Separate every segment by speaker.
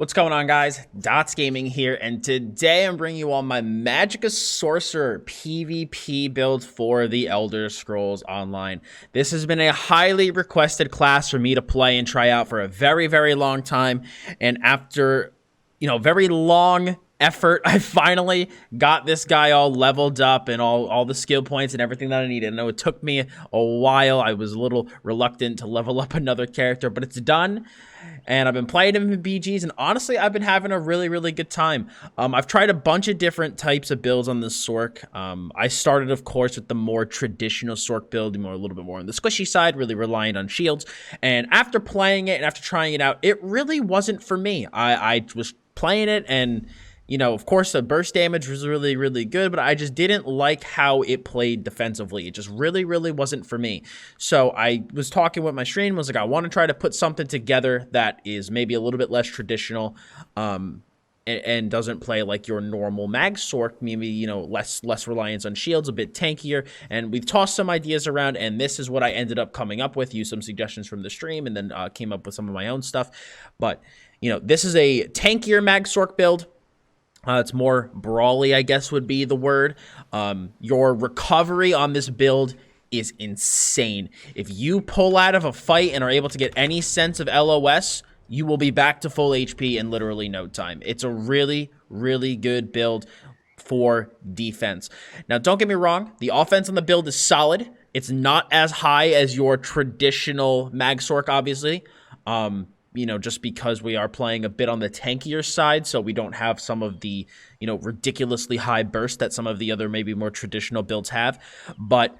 Speaker 1: What's going on, guys? Dottz Gaming here, and today I'm bringing you all my Magicka Sorcerer PvP build for the Elder Scrolls Online. This has been a highly requested class for me to play and try out for a very, very long time, and after, very long effort, I finally got this guy all leveled up and all the skill points and everything that I needed. I know it took me a while. I was a little reluctant to level up another character, but it's done. And I've been playing him in BGs, and honestly, I've been having a really, really good time. I've tried a bunch of different types of builds on this Sorc. I started, of course, with the more traditional Sorc build, a little bit more on the squishy side, really reliant on shields. And after playing it and after trying it out, it really wasn't for me. I was playing it, and of course, the burst damage was really, really good, but I just didn't like how it played defensively. It just really, really wasn't for me. So I was talking with my stream, was like, I want to try to put something together that is maybe a little bit less traditional, and doesn't play like your normal MagSorc, maybe, less reliance on shields, a bit tankier. And we've tossed some ideas around, and this is what I ended up coming up with. Used some suggestions from the stream, and then came up with some of my own stuff. But, this is a tankier MagSorc build. It's more brawly, I guess would be the word. Your recovery on this build is insane. If you pull out of a fight and are able to get any sense of LOS, you will be back to full HP in literally no time. It's a really, really good build for defense. Now, don't get me wrong. The offense on the build is solid. It's not as high as your traditional MagSorc, obviously. Just because we are playing a bit on the tankier side, so we don't have some of the, ridiculously high burst that some of the other maybe more traditional builds have. But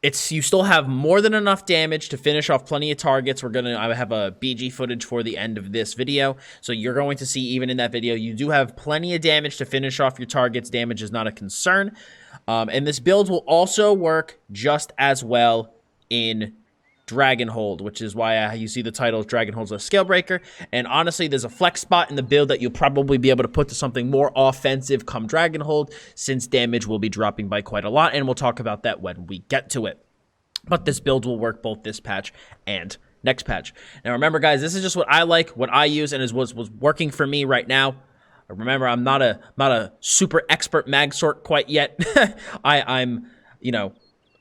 Speaker 1: you still have more than enough damage to finish off plenty of targets. I have a BG footage for the end of this video, so you're going to see even in that video, you do have plenty of damage to finish off your targets. Damage is not a concern. And this build will also work just as well in Dragonhold, which is why you see the title Dragonhold's a Scalebreaker. And honestly, there's a flex spot in the build that you'll probably be able to put to something more offensive come Dragonhold, since damage will be dropping by quite a lot, and we'll talk about that when we get to it. But this build will work both this patch and next patch. Now remember, guys, this is just what I like, what I use, and is was working for me right now. Remember, I'm not a super expert MagSorc quite yet.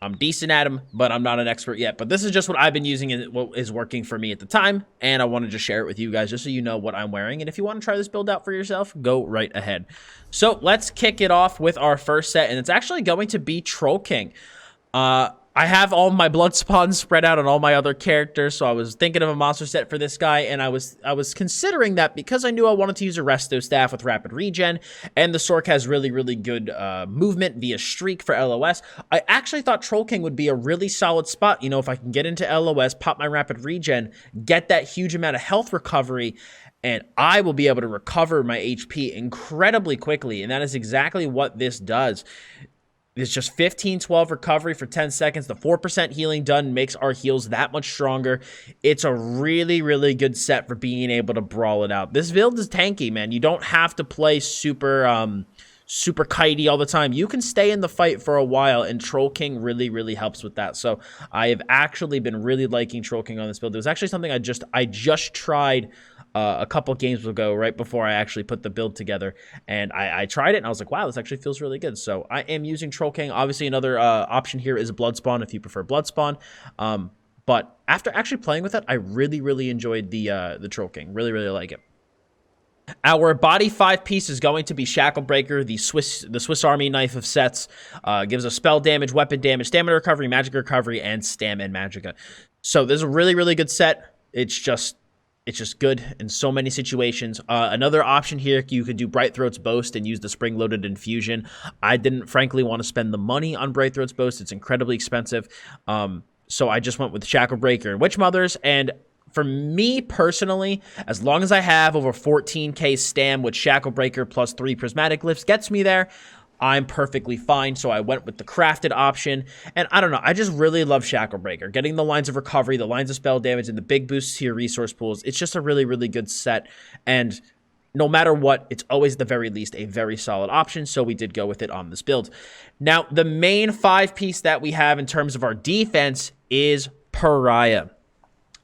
Speaker 1: I'm decent at them, but I'm not an expert yet. But this is just what I've been using and what is working for me at the time. And I want to just share it with you guys just so you know what I'm wearing. And if you want to try this build out for yourself, go right ahead. So let's kick it off with our first set. And it's actually going to be Troll King. I have all my blood spawns spread out on all my other characters, so I was thinking of a monster set for this guy, and I was considering that because I knew I wanted to use a resto staff with rapid regen, and the Sorc has really, really good movement via streak for LOS. I actually thought Troll King would be a really solid spot. If I can get into LOS, pop my rapid regen, get that huge amount of health recovery, and I will be able to recover my HP incredibly quickly, and that is exactly what this does. It's just 15-12 recovery for 10 seconds. The 4% healing done makes our heals that much stronger. It's a really, really good set for being able to brawl it out. This build is tanky, man. You don't have to play super kitey all the time. You can stay in the fight for a while, and Troll King really, really helps with that. So I have actually been really liking Troll King on this build. It was actually something I just tried a couple games ago, right before I actually put the build together, and I tried it, and I was like, wow, this actually feels really good. So I am using Troll King. Obviously, another option here is Blood Spawn if you prefer Blood Spawn. But after actually playing with it, I really, really enjoyed the Troll King. Really, really like it. Our body 5 piece is going to be Scalebreaker, the Swiss Army knife of sets. Gives us spell damage, weapon damage, stamina recovery, magic recovery, and stam and magicka. So this is a really, really good set. It's just good in so many situations. Another option here, you could do Brightthroat's Boast and use the spring-loaded infusion. I didn't, frankly, want to spend the money on Brightthroat's Boast. It's incredibly expensive. So I just went with Scalebreaker and Witch Mothers. And for me personally, as long as I have over 14k stam with Scalebreaker plus 3 prismatic lifts gets me there, I'm perfectly fine. So I went with the crafted option, and I don't know, I just really love Scalebreaker. Getting the lines of recovery, the lines of spell damage, and the big boosts to your resource pools. It's just a really, really good set, and no matter what, it's always at the very least a very solid option, so we did go with it on this build. Now, the main 5 piece that we have in terms of our defense is Pariah.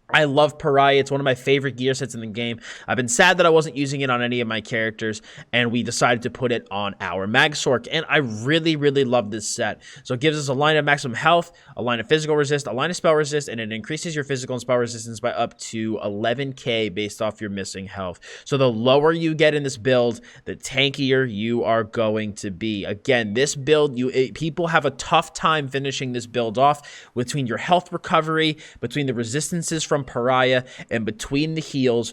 Speaker 1: I love Pariah. It's one of my favorite gear sets in the game. I've been sad that I wasn't using it on any of my characters, and we decided to put it on our MagSorc, and I really, really love this set. So it gives us a line of maximum health, a line of physical resist, a line of spell resist, and it increases your physical and spell resistance by up to 11k based off your missing health. So the lower you get in this build, the tankier you are going to be. Again, this build, people have a tough time finishing this build off between your health recovery, between the resistances from Pariah, and between the heals.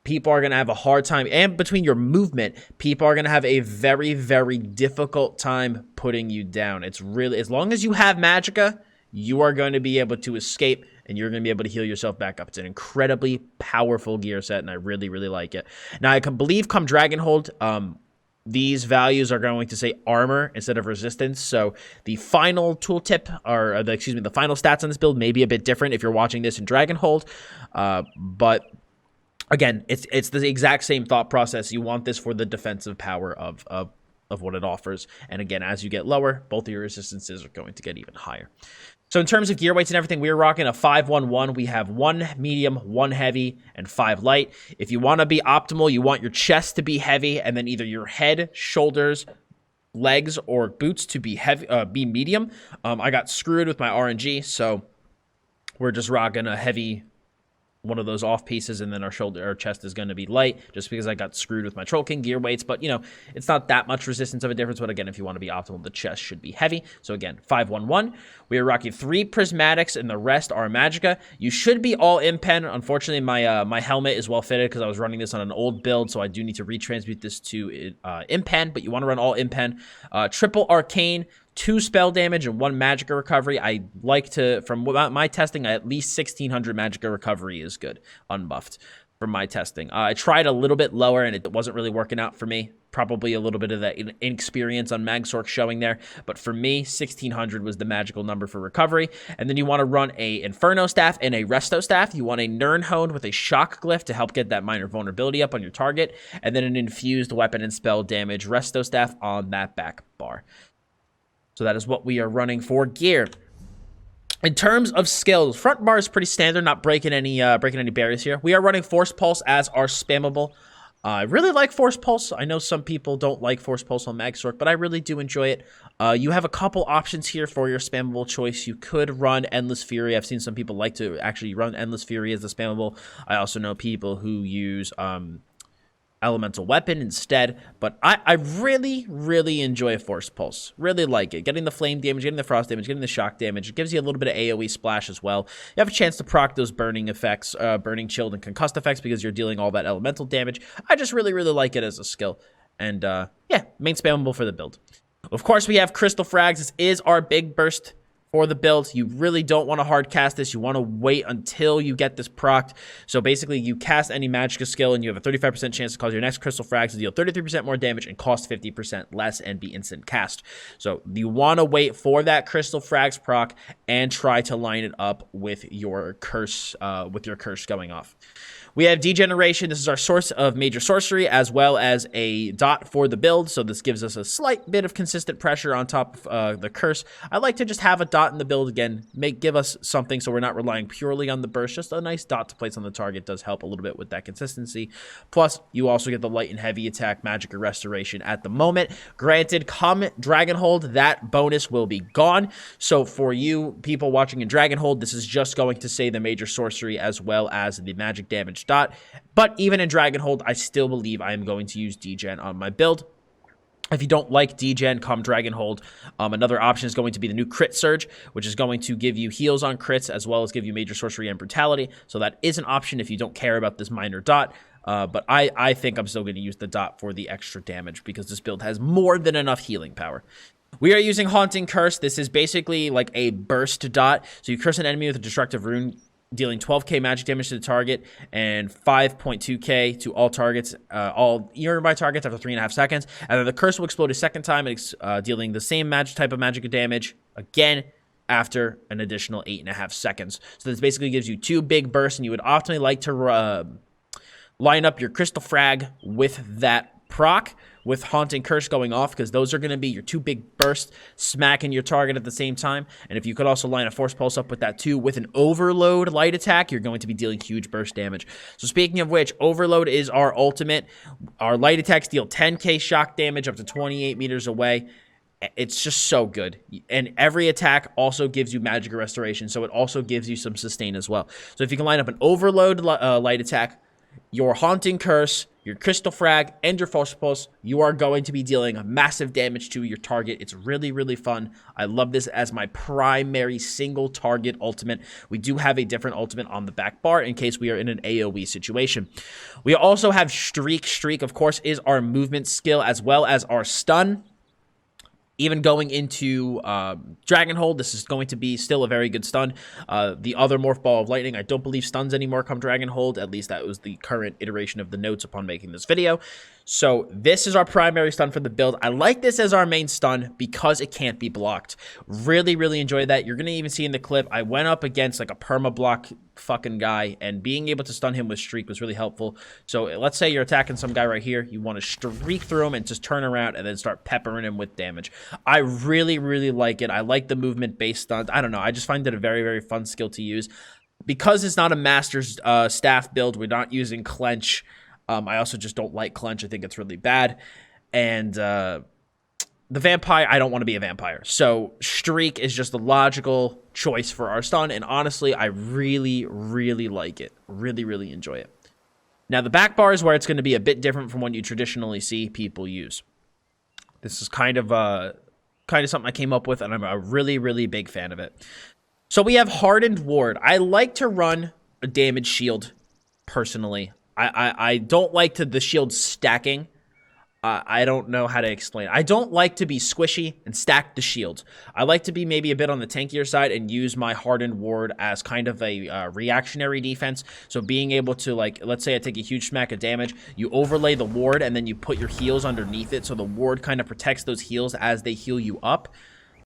Speaker 1: People are going to have a hard time, and between your movement, people are going to have a very, very difficult time putting you down. It's really, as long as you have Magicka, you are going to be able to escape, and you're going to be able to heal yourself back up. It's an incredibly powerful gear set, and I really, really like it. Now, I can believe come Dragonhold, these values are going to say armor instead of resistance. So the final tooltip, or the final stats on this build may be a bit different if you're watching this in Dragonhold. But again, it's the exact same thought process. You want this for the defensive power of what it offers. And again, as you get lower, both of your resistances are going to get even higher. So in terms of gear weights and everything, we're rocking a 5-1-1. We have 1 medium, 1 heavy, and 5 light. If you want to be optimal, you want your chest to be heavy, and then either your head, shoulders, legs, or boots to be heavy, be medium. I got screwed with my RNG, so we're just rocking a heavy, one of those off pieces, and then our chest is going to be light, just because I got screwed with my Troll King gear weights. But, you know, it's not that much resistance of a difference. But again, if you want to be optimal, the chest should be heavy. So again, 5-1-1. We are rocking 3 prismatics, and the rest are Magicka. You should be all impen. Unfortunately, my helmet is well fitted because I was running this on an old build, so I do need to retransmute this to impen. But you want to run all impen. Triple arcane, 2 spell damage, and 1 Magicka recovery. I like to, from my testing, at least 1600 Magicka recovery is good, unbuffed, from my testing. I tried a little bit lower, and it wasn't really working out for me. Probably a little bit of that inexperience on MagSorc showing there. But for me, 1600 was the magical number for recovery. And then you want to run a Inferno Staff and a Resto Staff. You want a Nirnhoned with a Shock Glyph to help get that minor vulnerability up on your target. And then an infused weapon and spell damage Resto Staff on that back bar. So that is what we are running for gear. In terms of skills, front bar is pretty standard, not breaking any barriers here. We are running Force Pulse as our spammable. I really like Force Pulse. I know some people don't like Force Pulse on MagSorc, but I really do enjoy it. You have a couple options here for your spammable choice. You could run Endless Fury. I've seen some people like to actually run Endless Fury as a spammable. I also know people who use Elemental Weapon instead, but I really, really enjoy Force Pulse. Really like it. Getting the flame damage, getting the frost damage, getting the shock damage. It gives you a little bit of AoE splash as well. You have a chance to proc those burning effects, burning, chilled, and concussed effects because you're dealing all that elemental damage. I just really, really like it as a skill. And yeah, main spammable for the build. Of course, we have Crystal Frags. This is our big burst for the build. You really don't want to hard cast this. You want to wait until you get this procced. So basically, you cast any Magicka skill, and you have a 35% chance to cause your next Crystal Frags to deal 33% more damage and cost 50% less and be instant cast. So you want to wait for that Crystal Frags proc and try to line it up with your curse going off. We have Degeneration. This is our source of major sorcery, as well as a dot for the build. So this gives us a slight bit of consistent pressure on top of the curse. I like to just have a dot in the build again. Give us something so we're not relying purely on the burst. Just a nice dot to place on the target does help a little bit with that consistency. Plus, you also get the light and heavy attack Magicka Restoration at the moment. Granted, come Dragonhold, that bonus will be gone. So for you people watching in Dragonhold, this is just going to say the major sorcery as well as the magic damage dot. But even in Dragonhold, I still believe I am going to use Degen on my build. If you don't like Degen, come Dragonhold, another option is going to be the new Crit Surge, which is going to give you heals on crits as well as give you major sorcery and brutality. So that is an option if you don't care about this minor dot. But I think I'm still going to use the dot for the extra damage because this build has more than enough healing power. We are using Haunting Curse. This is basically like a burst dot. So you curse an enemy with a destructive rune, dealing 12k magic damage to the target and 5.2k to all targets, all nearby targets after 3.5 seconds. And then the curse will explode a second time, dealing the same type of magic damage again after an additional 8.5 seconds. So this basically gives you 2 big bursts, and you would optimally like to line up your Crystal Frag with that proc, with Haunting Curse going off, because those are going to be your 2 big bursts smacking your target at the same time. And if you could also line a Force Pulse up with that too, with an Overload light attack, you're going to be dealing huge burst damage. So speaking of which, Overload is our ultimate. Our light attacks deal 10k shock damage up to 28 meters away. It's just so good. And every attack also gives you Magicka Restoration, so it also gives you some sustain as well. So if you can line up an Overload light attack, your Haunting Curse, your Crystal Frag, and your Force Pulse, you are going to be dealing massive damage to your target. It's really, really fun. I love this as my primary single target ultimate. We do have a different ultimate on the back bar in case we are in an AoE situation. We also have Streak. Streak, of course, is our movement skill as well as our stun. Even going into Dragonhold, this is going to be still a very good stun. The other Morph Ball of Lightning, I don't believe stuns anymore come Dragonhold. At least that was the current iteration of the notes upon making this video. So this is our primary stun for the build. I like this as our main stun because it can't be blocked. Really, really enjoy that. You're going to even see in the clip, I went up against like a perma-block fucking guy, and being able to stun him with Streak was really helpful. So let's say you're attacking some guy right here. You want to streak through him and just turn around and then start peppering him with damage. I really, really like it. I like the movement-based stuns. I don't know. I just find it a very, very fun skill to use. Because it's not a Master's staff build, we're not using Clench. I also just don't like Clench. I think it's really bad. And the Vampire, I don't want to be a Vampire. So Streak is just the logical choice for our stun. And honestly, I really, really like it. Really, really enjoy it. Now, the back bar is where it's going to be a bit different from what you traditionally see people use. This is kind of something I came up with, and I'm a really, really big fan of it. So we have Hardened Ward. I like to run a damage shield, personally. I don't like the shield stacking. I don't know how to explain it. I don't like to be squishy and stack the shields. I like to be maybe a bit on the tankier side and use my Hardened Ward as kind of a reactionary defense. So being able to, like, let's say I take a huge smack of damage, you overlay the ward and then you put your heals underneath it, so the ward kind of protects those heals as they heal you up.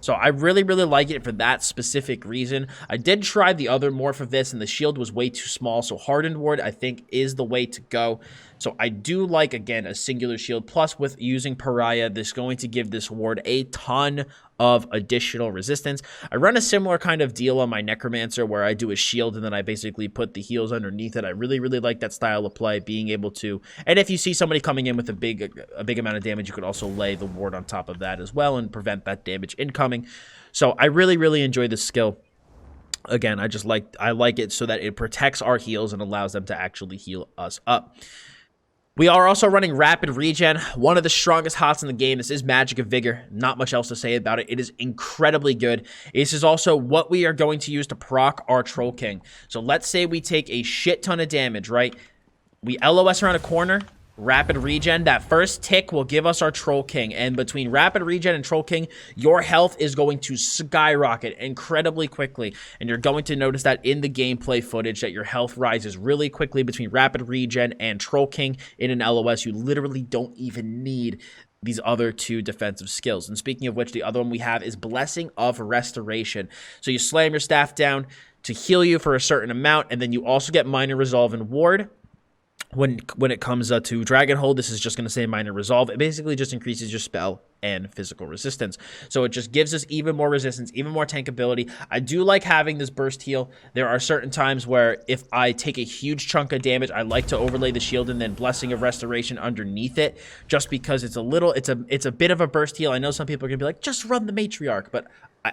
Speaker 1: So I really, really like it for that specific reason. I did try the other morph of this, and the shield was way too small. So Hardened Ward, I think, is the way to go. So I do like, again, a singular shield. Plus, with using Pariah, this is going to give this ward a ton of additional resistance. I run a similar kind of deal on my Necromancer, where I do a shield, and then I basically put the heals underneath it. I really, really like that style of play, being able to... And if you see somebody coming in with a big amount of damage, you could also lay the ward on top of that as well and prevent that damage incoming. So I really, really enjoy this skill. Again, I like it so that it protects our heals and allows them to actually heal us up. We are also running Rapid Regen, one of the strongest hots in the game. This is Magicka Vigor. Not much else to say about it. It is incredibly good. This is also what we are going to use to proc our Troll King. So let's say we take a shit ton of damage, right? We LOS around a corner. Rapid Regen, that first tick will give us our Troll King, and between Rapid Regen and Troll King, your health is going to skyrocket incredibly quickly, and you're going to notice that in the gameplay footage that your health rises really quickly between Rapid Regen and Troll King in an LOS. You literally don't even need these other two defensive skills. And speaking of which, the other one we have is Blessing of Restoration. So you slam your staff down to heal you for a certain amount, and then you also get Minor Resolve and Ward. When it comes to Dragonhold, this is just going to say Minor Resolve. It basically just increases your spell and physical resistance. So it just gives us even more resistance, even more tankability. I do like having this burst heal. There are certain times where if I take a huge chunk of damage, I like to overlay the shield and then Blessing of Restoration underneath it, just because it's a bit of a burst heal. I know some people are going to be like, just run the Matriarch, but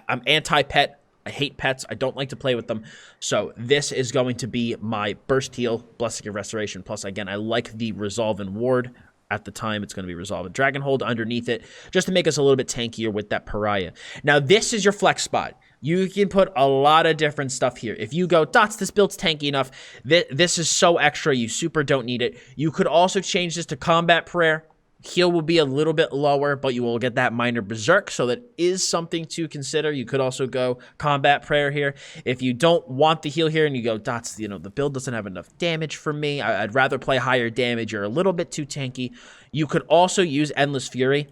Speaker 1: I'm anti-pet. I hate pets. I don't like to play with them. So this is going to be my burst heal, Blessing of Restoration. Plus, again, I like the Resolve and Ward. At the time, it's going to be Resolve and Dragonhold underneath it, just to make us a little bit tankier with that Pariah. Now, this is your flex spot. You can put a lot of different stuff here. If you go, Dottz, this build's tanky enough. This is so extra. You super don't need it. You could also change this to Combat Prayer. Heal will be a little bit lower, but you will get that minor berserk, so that is something to consider. You could also go Combat Prayer here. If you don't want the heal here and you go, Dottz, the build doesn't have enough damage for me. I'd rather play higher damage. You're a little bit too tanky. You could also use Endless Fury.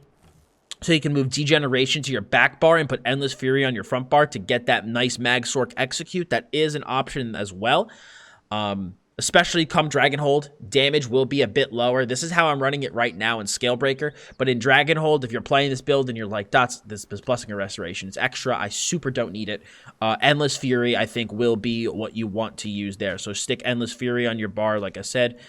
Speaker 1: So you can move Degeneration to your back bar and put Endless Fury on your front bar to get that nice MagSorc execute. That is an option as well. especially come Dragonhold, damage will be a bit lower. This is how I'm running it right now in Scalebreaker. But in Dragonhold, if you're playing this build and you're like, Dottz, this Blessing of Restoration, it's extra. I super don't need it. Endless Fury, I think, will be what you want to use there. So stick Endless Fury on your bar, like I said.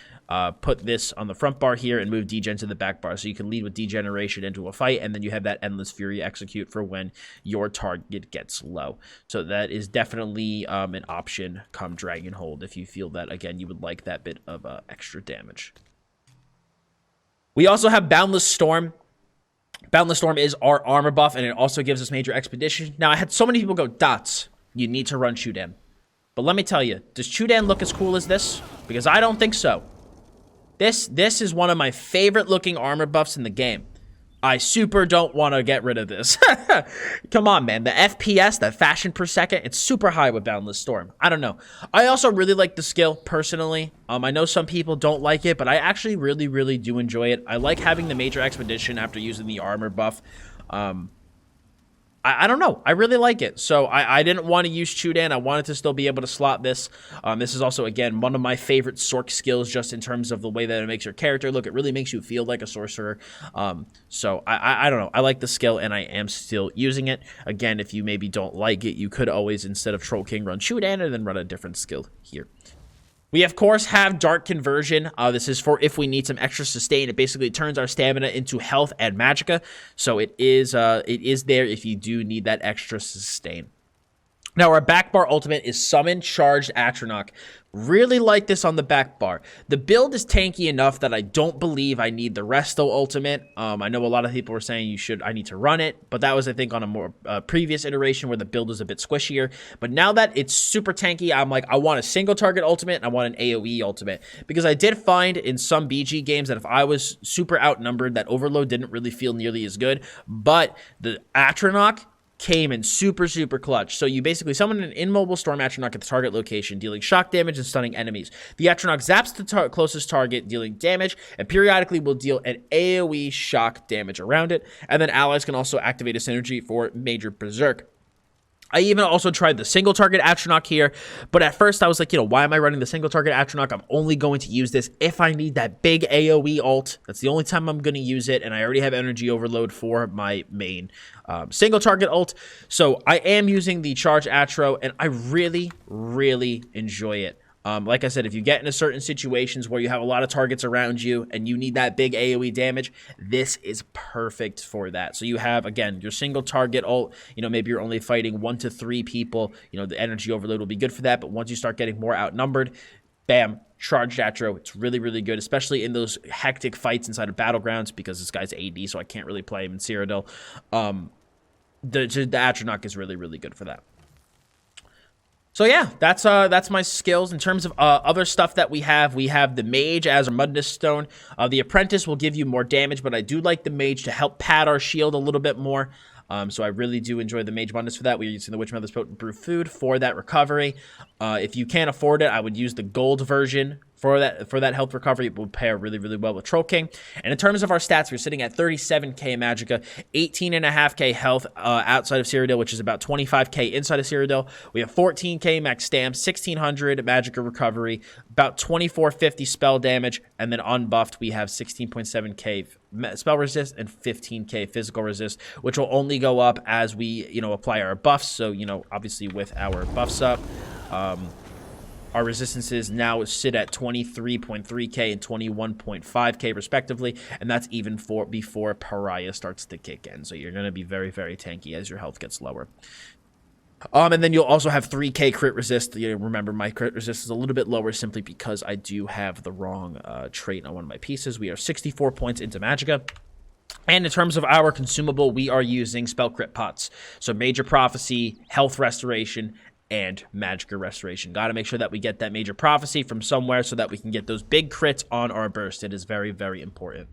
Speaker 1: Put this on the front bar here and move degen to the back bar. So you can lead with degeneration into a fight, and then you have that Endless Fury execute for when your target gets low. So that is definitely an option come Dragonhold if you feel that, again, you would like that bit of extra damage. We also have Boundless Storm. Boundless Storm is our armor buff, and it also gives us Major Expedition. Now, I had so many people go, Dottz, you need to run Chudan. But let me tell you, does Chudan look as cool as this? Because I don't think so. This is one of my favorite looking armor buffs in the game. I super don't want to get rid of this. Come on, man. The FPS, the fashion per second, it's super high with Boundless Storm. I don't know. I also really like the skill, personally. I know some people don't like it, but I actually really, really do enjoy it. I like having the Major Expedition after using the armor buff. I don't know. I really like it. So I didn't want to use Chudan. I wanted to still be able to slot this. This is also, again, one of my favorite Sorc skills just in terms of the way that it makes your character look. It really makes you feel like a sorcerer. So I don't know. I like the skill, and I am still using it. Again, if you maybe don't like it, you could always, instead of Troll King, run Chudan and then run a different skill here. We, of course, have Dark Conversion. This is for if we need some extra sustain. It basically turns our stamina into health and magicka. So it is there if you do need that extra sustain. Now, our back bar ultimate is Summon Charged Atronach. Really like this on the back bar. The build is tanky enough that I don't believe I need the Resto ultimate. I know a lot of people were saying I need to run it, but that was, I think, on a more previous iteration where the build was a bit squishier. But now that it's super tanky, I'm like, I want a single target ultimate and I want an AoE ultimate. Because I did find in some BG games that if I was super outnumbered, that Overload didn't really feel nearly as good. But the Atronach came in super, super clutch. So you basically summon an immobile Storm Atronach at the target location, dealing shock damage and stunning enemies. The Atronach zaps the closest target, dealing damage, and periodically will deal an AoE shock damage around it. And then allies can also activate a synergy for Major Berserk. I even also tried the single target Atronach here, but at first I was like, why am I running the single target Atronach? I'm only going to use this if I need that big AoE ult. That's the only time I'm going to use it, and I already have energy overload for my main single target ult. So I am using the Charge Atro, and I really, really enjoy it. Like I said, if you get into certain situations where you have a lot of targets around you and you need that big AoE damage, this is perfect for that. So you have, again, your single target ult, maybe you're only fighting 1 to 3 people, the energy overload will be good for that. But once you start getting more outnumbered, bam, Charged Atro. It's really, really good, especially in those hectic fights inside of Battlegrounds, because this guy's AD, so I can't really play him in Cyrodiil. The Atronach is really, really good for that. So yeah, that's my skills. In terms of other stuff that we have the Mage as a Mudness Stone. The Apprentice will give you more damage, but I do like the Mage to help pad our shield a little bit more. So I really do enjoy the Mage Mudness for that. We're using the Witch Mother's Potent Brew Food for that recovery. If you can't afford it, I would use the gold version for that health recovery. It will pair really, really well with Troll King. And in terms of our stats, we're sitting at 37k Magicka, 18.5k health outside of Cyrodiil, which is about 25k inside of Cyrodiil. We have 14k max stamp, 1600 Magicka recovery, about 2450 spell damage, and then unbuffed we have 16.7k spell resist and 15k physical resist, which will only go up as we apply our buffs. So obviously with our buffs up, our resistances now sit at 23.3k and 21.5k respectively, and that's even before Pariah starts to kick in. So you're going to be very, very tanky as your health gets lower. And then you'll also have 3k crit resist. Remember, my crit resist is a little bit lower simply because I do have the wrong trait on one of my pieces. We are 64 points into Magicka. And in terms of our consumable, we are using spell crit pots. So Major Prophecy, Health Restoration, and Magicka Restoration. Got to make sure that we get that Major Prophecy from somewhere so that we can get those big crits on our burst. It is very, very important.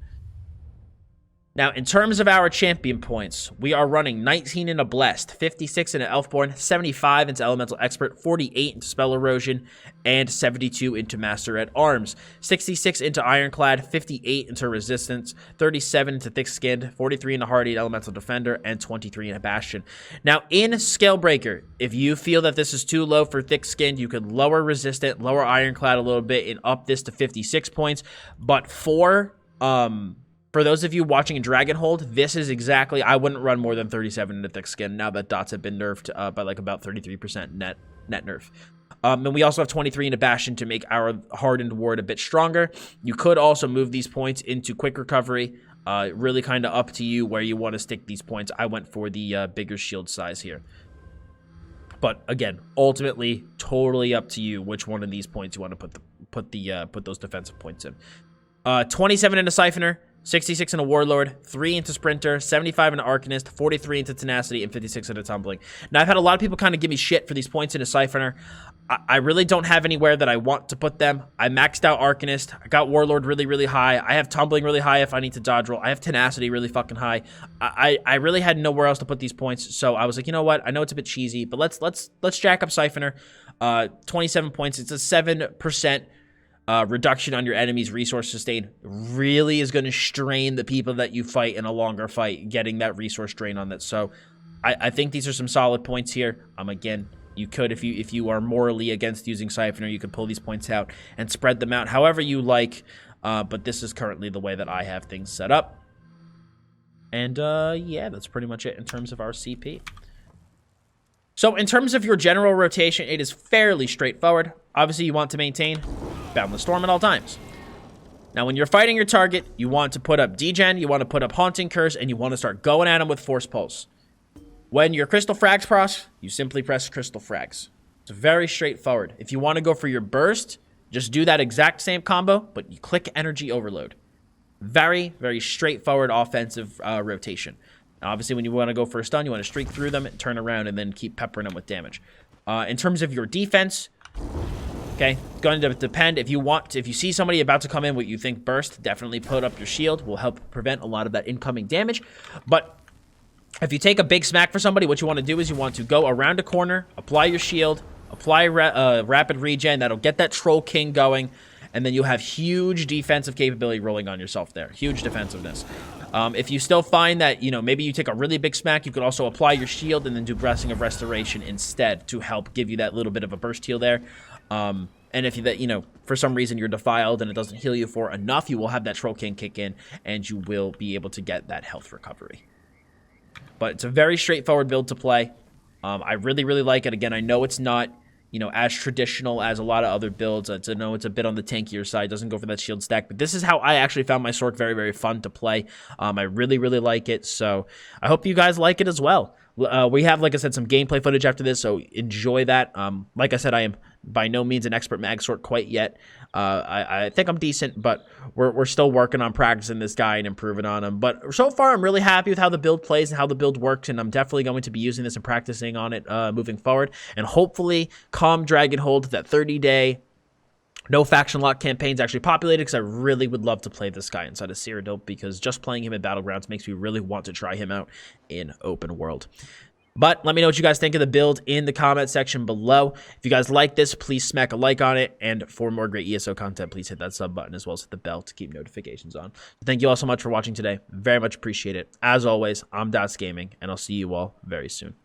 Speaker 1: Now, in terms of our champion points, we are running 19 into Blessed, 56 into Elfborn, 75 into Elemental Expert, 48 into Spell Erosion, and 72 into Master at Arms, 66 into Ironclad, 58 into Resistance, 37 into Thick Skinned, 43 into Hardy Elemental Defender, and 23 into Bastion. Now, in Scalebreaker, if you feel that this is too low for Thick Skinned, you could lower Resistant, lower Ironclad a little bit, and up this to 56 points. But for those of you watching in Dragonhold, this is exactly, I wouldn't run more than 37 into Thick Skin now that Dottz have been nerfed by like about 33% net nerf. And we also have 23 into Bastion to make our Hardened Ward a bit stronger. You could also move these points into Quick Recovery. Really kind of up to you where you want to stick these points. I went for the bigger shield size here. But again, ultimately, totally up to you which one of these points you want to put those defensive points in. 27 into Siphoner, 66 into Warlord, 3 into Sprinter, 75 into Arcanist, 43 into Tenacity, and 56 into Tumbling. Now, I've had a lot of people kind of give me shit for these points into Siphoner. I really don't have anywhere that I want to put them. I maxed out Arcanist. I got Warlord really, really high. I have Tumbling really high if I need to dodge roll. I have Tenacity really fucking high. I really had nowhere else to put these points, so I was like, you know what? I know it's a bit cheesy, but let's jack up Siphoner. 27 points. It's a 7%. Reduction on your enemy's resource sustain really is going to strain the people that you fight in a longer fight, getting that resource drain on that. So I think these are some solid points here. Again, you could, if you are morally against using Siphoner, you could pull these points out and spread them out however you like. But this is currently the way that I have things set up. And yeah, that's pretty much it in terms of our CP. So in terms of your general rotation, it is fairly straightforward. Obviously, you want to maintain Boundless Storm at all times. Now, when you're fighting your target, you want to put up Degen, you want to put up Haunting Curse, and you want to start going at them with Force Pulse. When your Crystal Frags cross, you simply press Crystal Frags. It's very straightforward. If you want to go for your burst, just do that exact same combo, but you click Energy Overload. Very, very straightforward offensive rotation. Now, obviously, when you want to go for a stun, you want to streak through them, turn around, and then keep peppering them with damage. In terms of your defense, okay, going to depend. If you see somebody about to come in what you think burst, definitely put up your shield. Will help prevent a lot of that incoming damage. But if you take a big smack for somebody, what you want to do is you want to go around a corner, apply your shield, apply rapid regen. That'll get that Troll King going. And then you have huge defensive capability rolling on yourself there. Huge defensiveness. If you still find that, maybe you take a really big smack, you could also apply your shield and then do Blessing of Restoration instead to help give you that little bit of a burst heal there. And if for some reason you're defiled and it doesn't heal you for enough, you will have that Troll King kick in and you will be able to get that health recovery. But it's a very straightforward build to play. I really, really like it. Again, I know it's not as traditional as a lot of other builds. I know it's a bit on the tankier side, doesn't go for that shield stack, but this is how I actually found my Sorc very, very fun to play. I really, really like it, so I hope you guys like it as well. We have, like I said, some gameplay footage after this, so enjoy that. Like I said, I am by no means an expert MagSorc quite yet. I think I'm decent, but we're still working on practicing this guy and improving on him. But so far, I'm really happy with how the build plays and how the build works, and I'm definitely going to be using this and practicing on it moving forward. And hopefully, come Dragonhold, that 30-day no faction lock campaign's actually populated, because I really would love to play this guy inside of Cyrodiil, because just playing him in Battlegrounds makes me really want to try him out in open world. But let me know what you guys think of the build in the comment section below. If you guys like this, please smack a like on it. And for more great ESO content, please hit that sub button as well as hit the bell to keep notifications on. Thank you all so much for watching today. Very much appreciate it. As always, I'm Dottz Gaming, and I'll see you all very soon.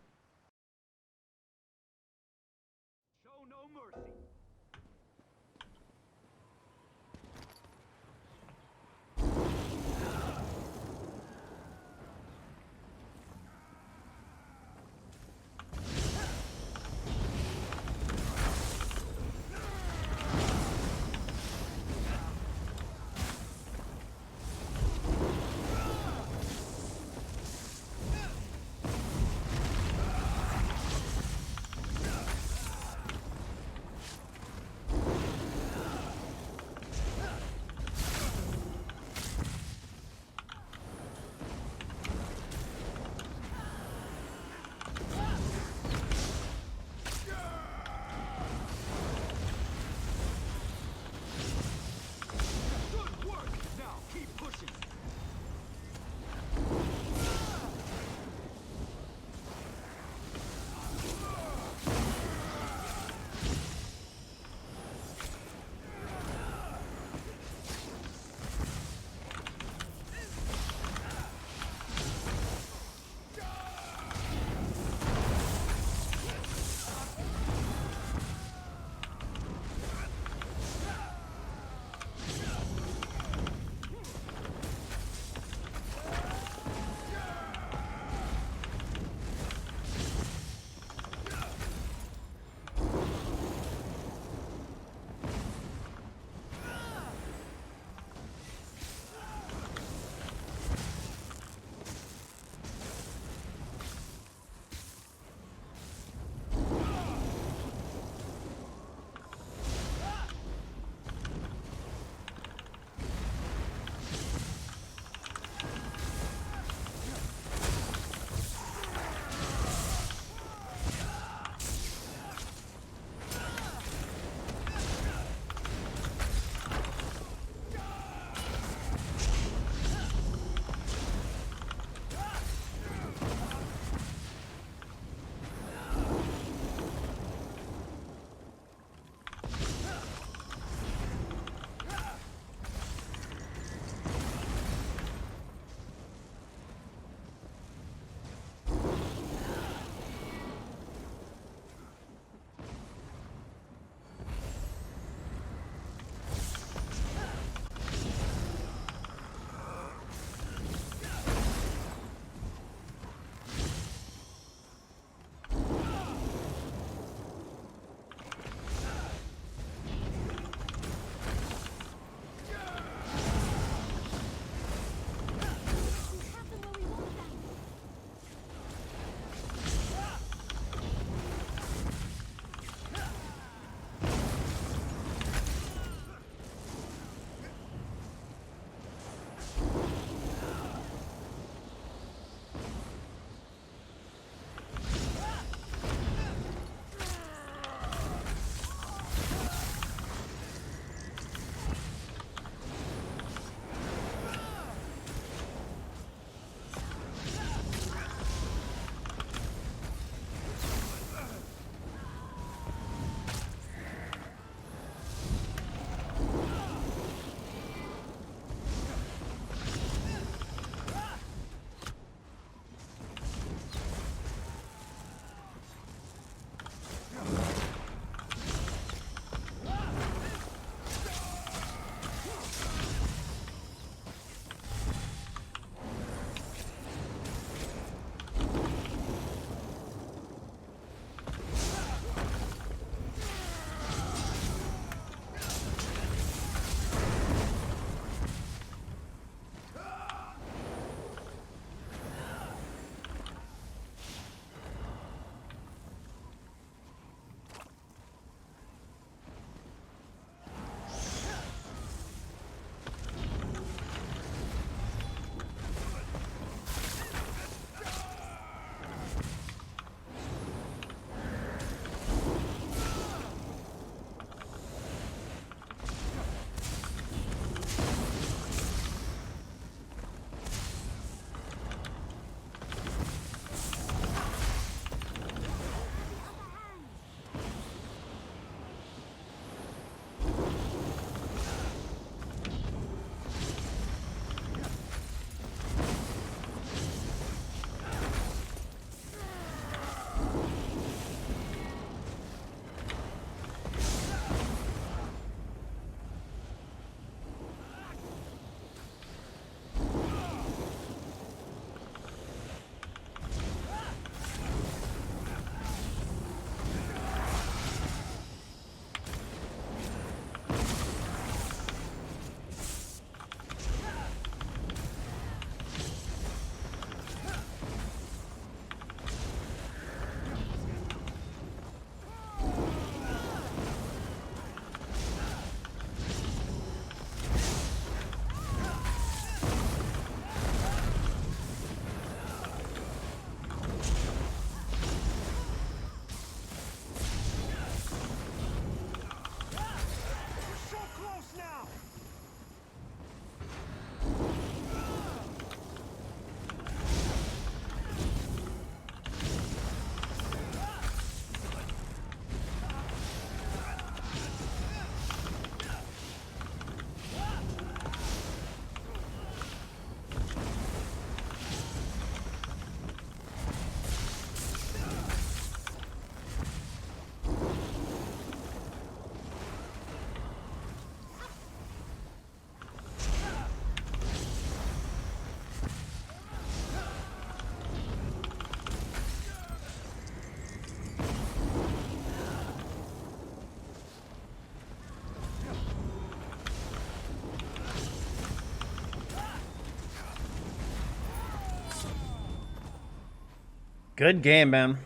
Speaker 1: Good game, man.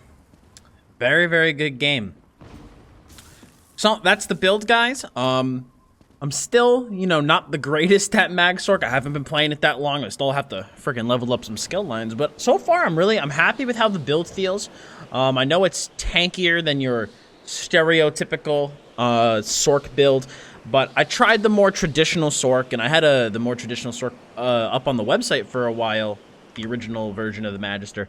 Speaker 1: Very, very good game. So that's the build, guys. I'm still, you know, not the greatest at MagSorc. I haven't been playing it that long. I still have to freaking level up some skill lines. But so far, I'm happy with how the build feels. I know it's tankier than your stereotypical Sorc build, but I tried the more traditional Sorc, and I had the more traditional Sorc up on the website for a while, the original version of the Magister.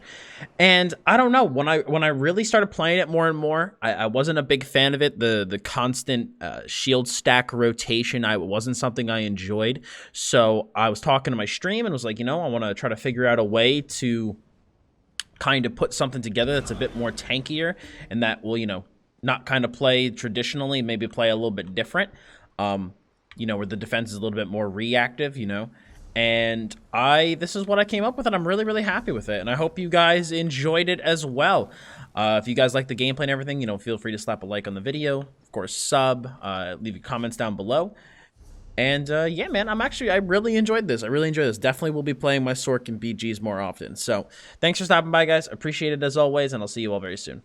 Speaker 1: And I don't know, when I really started playing it more and more, I wasn't a big fan of it. The constant shield stack rotation, wasn't something I enjoyed. So I was talking to my stream and was like, you know, I want to try to figure out a way to kind of put something together that's a bit more tankier and that will, you know, not kind of play traditionally, maybe play a little bit different, you know, where the defense is a little bit more reactive, you know. And this is what I came up with, and I'm really, really happy with it. And I hope you guys enjoyed it as well. If you guys like the gameplay and everything, you know, feel free to slap a like on the video. Of course, sub, leave your comments down below. And yeah, man, I really enjoyed this. Definitely will be playing my Sorc and BGs more often. So thanks for stopping by, guys. Appreciate it as always, and I'll see you all very soon.